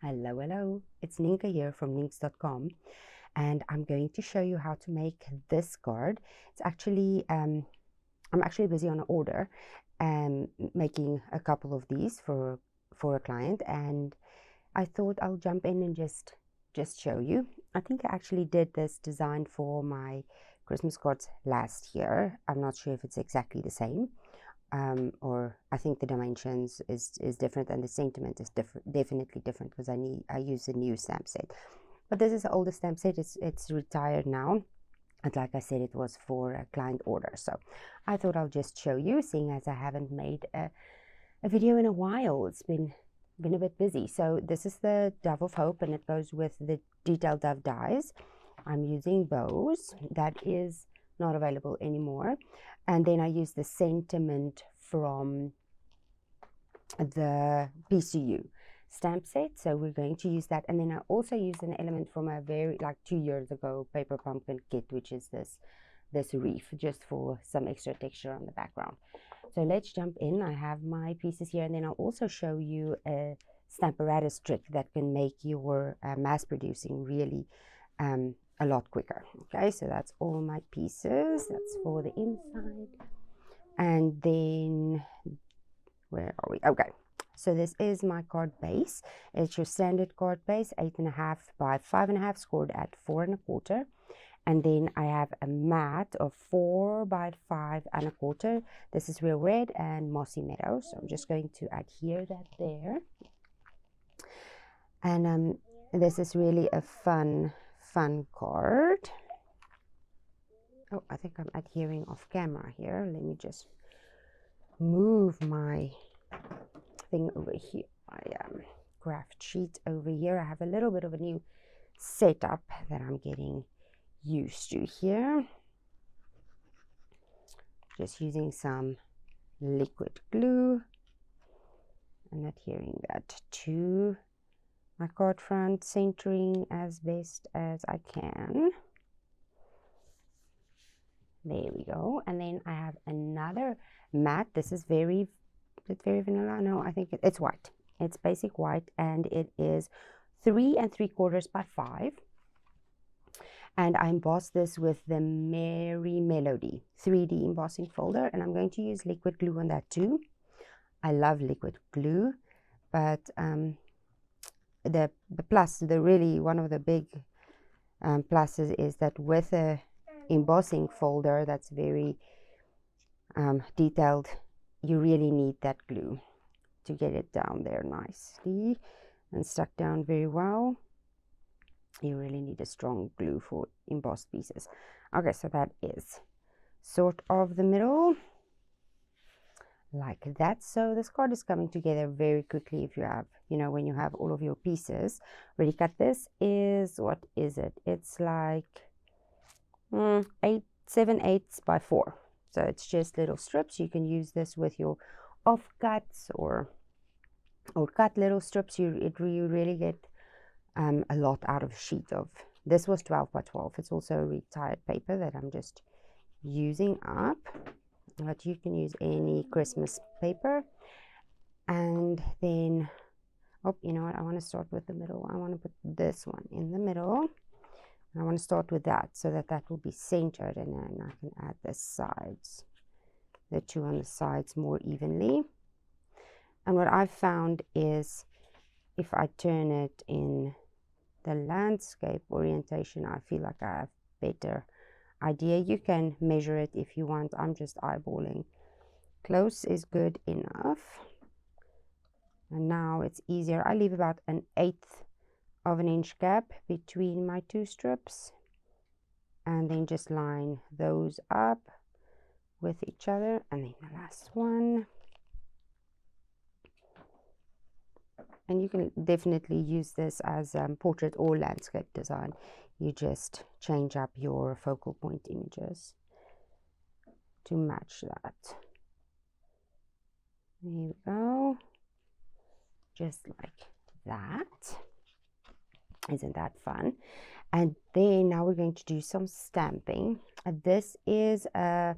Hello, it's Nienke here from Nienks.com, and I'm going to show you how to make this card. It's actually, I'm actually busy on an order and making a couple of these for a client, and I thought I'll jump in and just show you. I think I actually did this design for my Christmas cards last year. I'm not sure if it's exactly the same. Or I think the dimensions is different and the sentiment is definitely different, because I use a new stamp set. But this is an older stamp set. It's retired now, and like I said, it was for a client order, so I thought I'll just show you, seeing as I haven't made a video in a while. It's been a bit busy. So this is the Dove of Hope, and it goes with the detailed dove dies. I'm using bows. That is not available anymore. And then I use the sentiment from the PCU stamp set, so we're going to use that. And then I also use an element from a very, like 2 years ago, paper pumpkin kit, which is this reef, just for some extra texture on the background. So let's jump in. I have my pieces here, and then I'll also show you a Stamparatus trick that can make your mass producing really a lot quicker. Okay, so that's all my pieces. That's for the inside. And then, where are we? Okay, so this is my card base. It's your standard card base, 8.5 by 5.5, scored at 4 1/4. And then I have a mat of 4 by 5 1/4. This is Real Red and Mossy Meadow, so I'm just going to adhere that there. And this is really a fun card. Oh, I think I'm adhering off camera here. Let me just move my thing over here, my craft sheet over here. I have a little bit of a new setup that I'm getting used to here. Just using some liquid glue and adhering that to my card front, centering as best as I can. There we go. And then I have another mat. This is very vanilla. No, I think it's white. It's basic white, and it is 3 3/4 by 5. And I embossed this with the Merry Melody 3D embossing folder, and I'm going to use liquid glue on that too. I love liquid glue, but the plus, really one of the big pluses is that with a embossing folder that's very detailed, you really need that glue to get it down there nicely and stuck down very well. You really need a strong glue for embossed pieces. Okay, so that is sort of the middle, like that. So this card is coming together very quickly if you have, when you have all of your pieces ready cut. This is, what is it? It's like 7/8 by 4. So it's just little strips. You can use this with your offcuts or cut little strips. You really get a lot out of a sheet of. This was 12 by 12. It's also a retired paper that I'm just using up, but you can use any Christmas paper. And then, oh, you know what, I want to start with the middle. I want to put this one in the middle. I want to start with that, so that will be centered, and then I can add the sides, the two on the sides, more evenly. And what I've found is, if I turn it in the landscape orientation, I feel like I have better idea. You can measure it if you want. I'm just eyeballing. Close is good enough. And now it's easier. I leave about 1/8 of an inch gap between my two strips, and then just line those up with each other. And then the last one. And you can definitely use this as portrait or landscape design. You just change up your focal point images to match that. There we go. Just like that. Isn't that fun? And then now we're going to do some stamping. This is a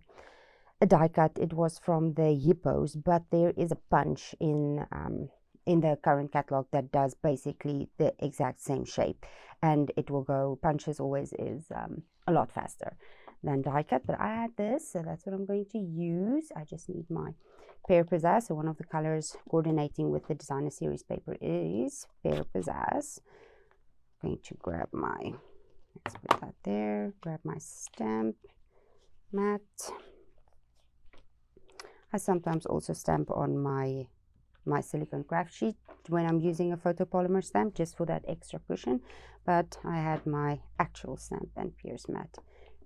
die cut. It was from the Hippos, but there is a punch in in the current catalog that does basically the exact same shape, and it will go, punches always is a lot faster than die cut. But I had this, so that's what I'm going to use. I just need my Pear Pizzazz. So one of the colors coordinating with the designer series paper is Pear Pizzazz. I'm going to grab my, let's put that there, grab my stamp mat. I sometimes also stamp on my silicone craft sheet when I'm using a photopolymer stamp, just for that extra cushion. But I had my actual stamp and pierce mat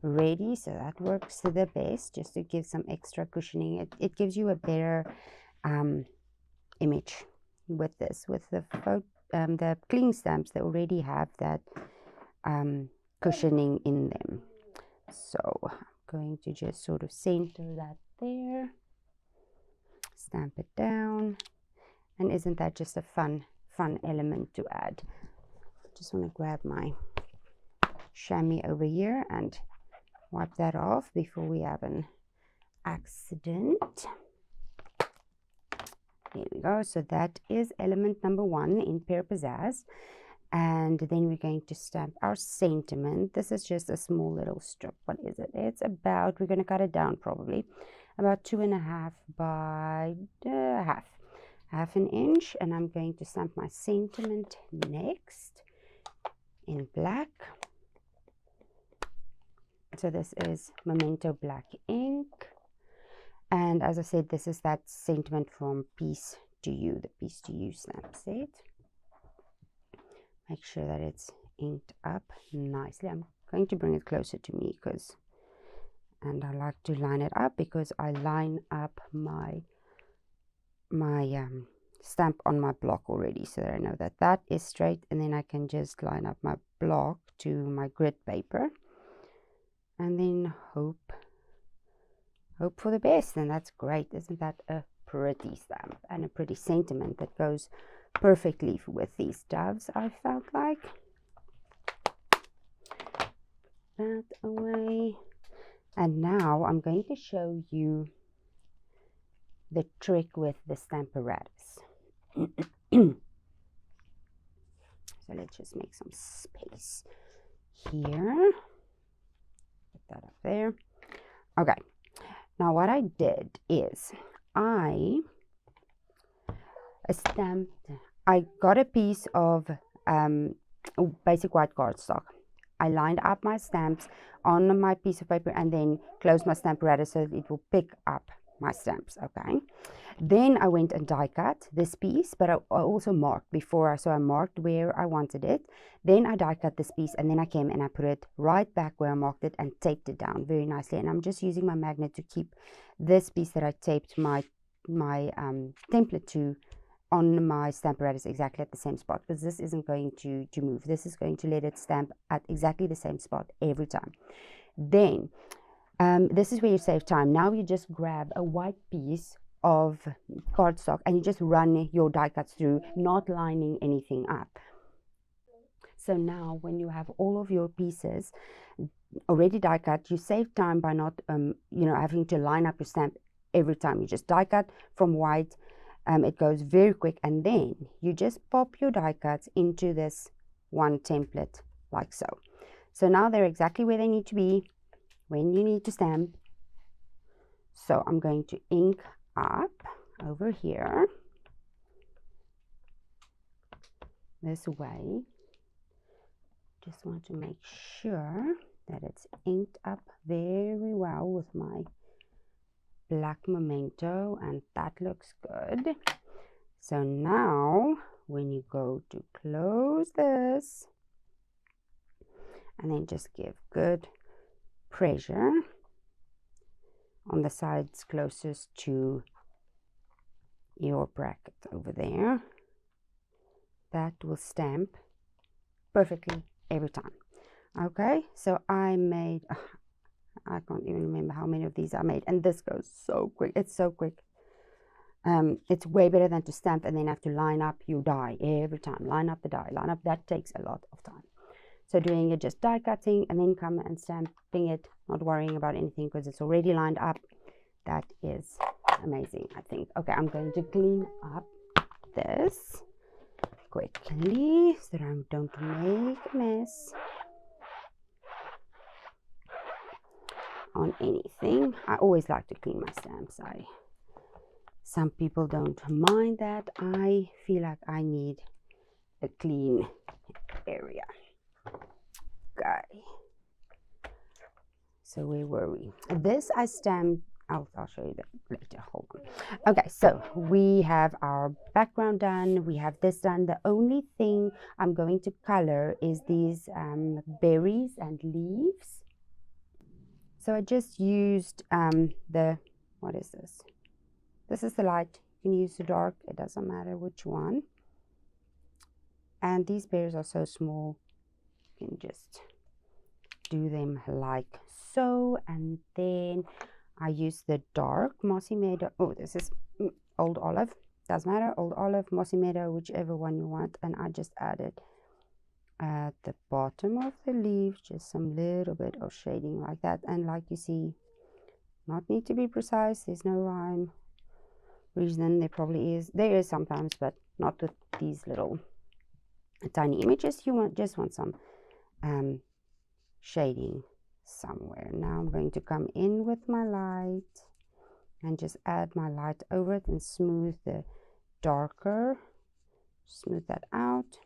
ready, so that works the best, just to give some extra cushioning. It gives you a better image with this. With the cling stamps, they already have that cushioning in them. So I'm going to just sort of center that there, stamp it down, and isn't that just a fun element to add? Just want to grab my chamois over here and wipe that off before we have an accident. There we go. So that is element number 1 in Pear Pizzazz. And then we're going to stamp our sentiment. This is just a small little strip. What is it? It's about, we're going to cut it down probably about 2.5 by half an inch. And I'm going to stamp my sentiment next in black. So this is Memento black ink. And as I said, this is that sentiment from Piece to You, the Piece to You stamp set. Make sure that it's inked up nicely. I'm going to bring it closer to me and I like to line it up because I line up my stamp on my block already, so that I know that that is straight, and then I can just line up my block to my grid paper and then hope for the best. And that's great. Isn't that a pretty stamp and a pretty sentiment that goes perfectly with these doves? I felt like. That away. And now I'm going to show you the trick with the Stamparatus. So let's just make some space here. Put that up there. Okay. Now what I did is I got a piece of basic white cardstock. I lined up my stamps on my piece of paper and then closed my Stamparatus so that it will pick up my stamps. Okay. Then I went and die cut this piece, but I also marked before, so I marked where I wanted it. Then I die cut this piece, and then I came and I put it right back where I marked it and taped it down very nicely. And I'm just using my magnet to keep this piece that I taped my template to on my Stamparatus exactly at the same spot, because this isn't going to move. This is going to let it stamp at exactly the same spot every time. Then this is where you save time. Now you just grab a white piece of cardstock and you just run your die cuts through, not lining anything up. So now when you have all of your pieces already die cut, you save time by not having to line up your stamp every time. You just die cut from white. It goes very quick, and then you just pop your die cuts into this one template like so. So now they're exactly where they need to be when you need to stamp. So I'm going to ink up over here this way. Just want to make sure that it's inked up very well with my black Memento, and that looks good. So now when you go to close this and then just give good pressure on the sides closest to your bracket over there, that will stamp perfectly every time. Okay, so I made, I can't even remember how many of these I made, and this goes so quick. It's so quick. It's way better than to stamp and then have to line up your die every time. Line up the die, line up. That takes a lot of time. So doing it just die cutting and then come and stamping it, not worrying about anything because it's already lined up. That is amazing, I think. Okay, I'm going to clean up this quickly so that I don't make a mess on anything. I always like to clean my stamps. Some people don't mind that. I feel like I need a clean area. Okay. So where were we? This I stamped. I'll show you that later. Hold on. Okay, so we have our background done. We have this done. The only thing I'm going to color is these berries and leaves. So I just used what is this? This is the light. You can use the dark. It doesn't matter which one. And these berries are so small. You can just do them like so. And then I use the dark Mossy Meadow. Oh, this is Old Olive. Doesn't matter. Old Olive, Mossy Meadow, whichever one you want. And I just added at the bottom of the leaf just some little bit of shading like that. And like you see, not need to be precise. There's no rhyme reason. There is sometimes, but not with these little tiny images. You just want some shading somewhere. Now I'm going to come in with my light and just add my light over it and smooth the darker, smooth that out.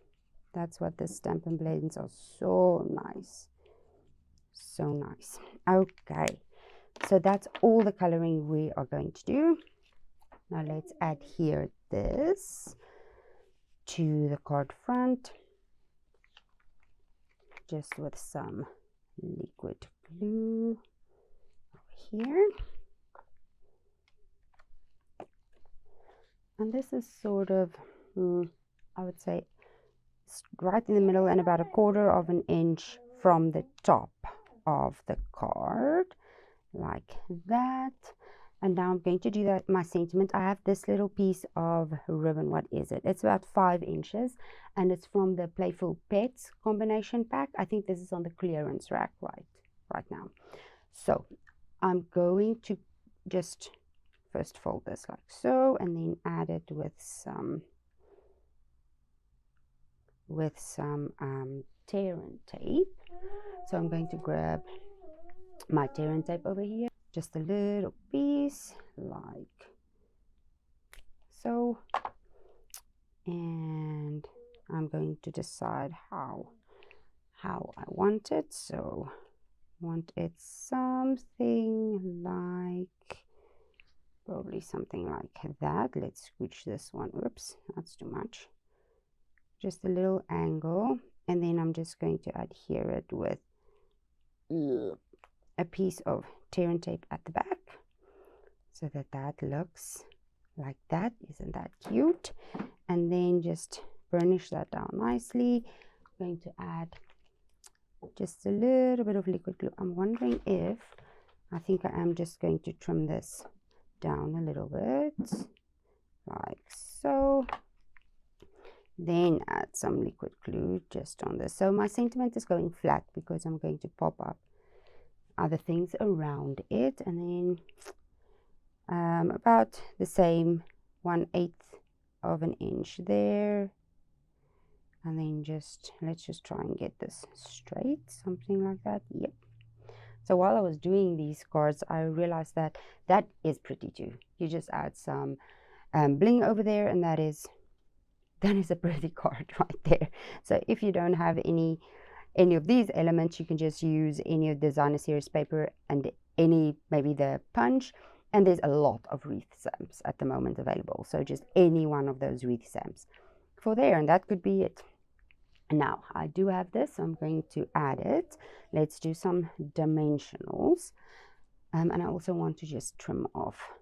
That's what the Stampin' blends are. So nice, so nice. Okay, so that's all the coloring we are going to do. Now let's adhere this to the card front just with some liquid glue over here. And this is sort of, I would say, right in the middle and about 1/4 of an inch from the top of the card, like that. And now I'm going to do that, my sentiment. I have this little piece of ribbon. What is it? It's about 5 inches, and it's from the Playful Pets combination pack. I think this is on the clearance rack right now. So I'm going to just first fold this like so, and then add it with some tear and tape. So I'm going to grab my tear and tape over here, just a little piece like so, and I'm going to decide how I want it. So I want it something like, probably something like that. Let's scooch this one. Oops, that's too much. Just a little angle, and then I'm just going to adhere it with a piece of tear and tape at the back so that looks like that. Isn't that cute? And then just burnish that down nicely. I'm going to add just a little bit of liquid glue. I'm wondering if, I think I am just going to trim this down a little bit like so. Then add some liquid glue just on this. So my sentiment is going flat because I'm going to pop up other things around it, and then about the same 1/8 of an inch there, and then let's just try and get this straight, something like that. Yep. So while I was doing these cards, I realized that is pretty too. You just add some bling over there, and that is a pretty card right there. So if you don't have any of these elements, you can just use any of the designer series paper and maybe the punch, and there's a lot of wreath stamps at the moment available. So just any one of those wreath stamps for there, and that could be it. Now I do have this, so I'm going to add it. Let's do some dimensionals, and I also want to just trim off.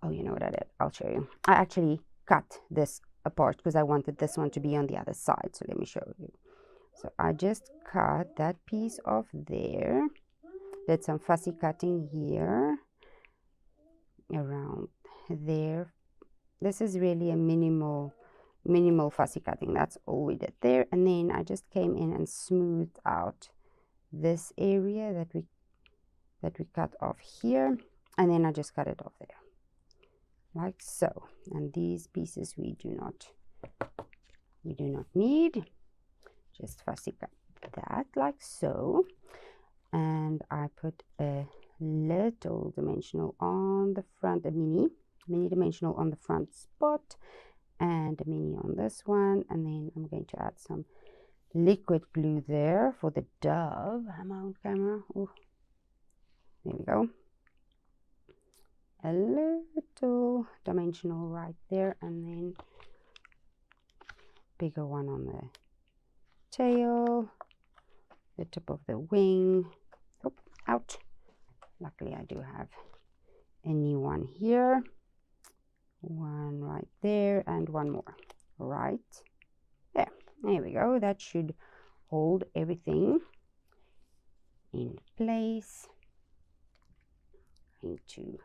Oh, you know what I did? I'll show you. I actually cut this apart because I wanted this one to be on the other side. So let me show you. So I just cut that piece off there, did some fussy cutting here around there. This is really a minimal fussy cutting. That's all we did there. And then I just came in and smoothed out this area that we cut off here, and then I just cut it off there like so. And these pieces we do not need. Just fussy cut that like so. And I put a little dimensional on the front, a mini dimensional on the front spot, and a mini on this one. And then I'm going to add some liquid glue there for the dove. Am I on camera? Ooh. There we go. A little dimensional right there, and then bigger one on the tail, the tip of the wing. Oh, out. Luckily I do have a new one here. One right there, and one more right there. There we go. That should hold everything in place. I'm going to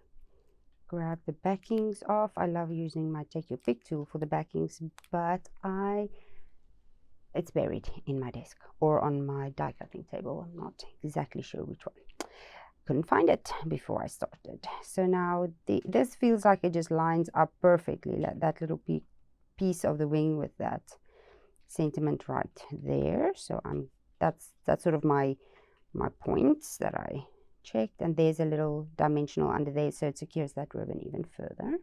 grab the backings off. I love using my Take Your Pick tool for the backings, but it's buried in my desk or on my die cutting table. I'm not exactly sure which one. Couldn't find it before I started. So now this feels like it just lines up perfectly, like that little piece of the wing with that sentiment right there. So that's sort of my points that I checked, and there's a little dimensional under there, so it secures that ribbon even further.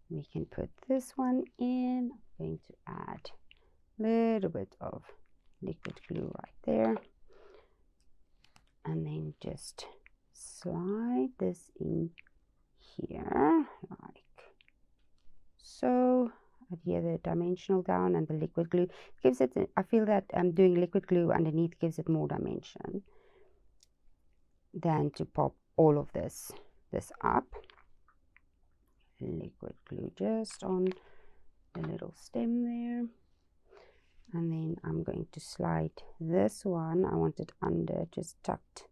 We can put this one in. I'm going to add a little bit of liquid glue right there, and then just slide this in here like so. Adhere the dimensional down, and the liquid glue gives it, I feel that doing liquid glue underneath gives it more dimension than to pop all of this up. Liquid glue just on the little stem there, and then I'm going to slide this one, I want it under, just tucked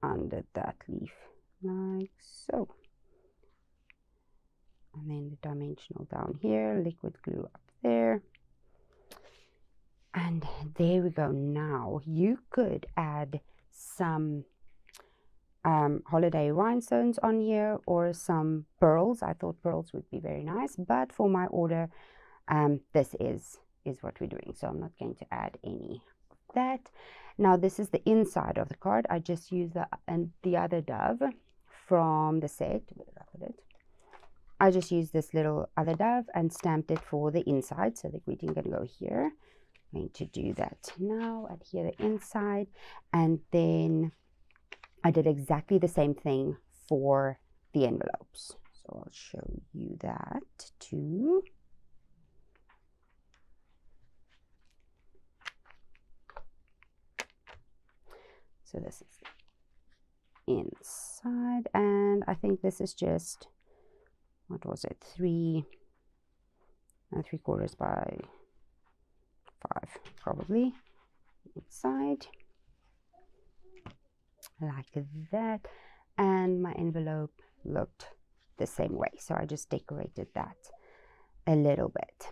under that leaf like so, and then the dimensional down here, liquid glue up there, and there we go. Now you could add some holiday rhinestones on here, or some pearls. I thought pearls would be very nice, but for my order this is what we're doing, so I'm not going to add any of that. Now this is the inside of the card. I just used the other dove from the set. Where did I put it? I just used this little other dove and stamped it for the inside, so the greeting going to go here. I'm going to do that now, adhere the inside, and then I did exactly the same thing for the envelopes. So I'll show you that too. So this is the inside, and I think this is just, what was it, 3 3/4 by 5 probably, inside like that. And my envelope looked the same way, so I just decorated that a little bit.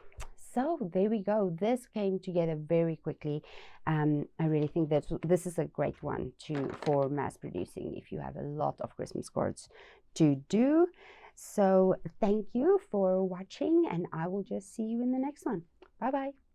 So there we go. This came together very quickly. I really think that this is a great one for mass producing if you have a lot of Christmas cards to do. So thank you for watching, and I will just see you in the next one. Bye bye.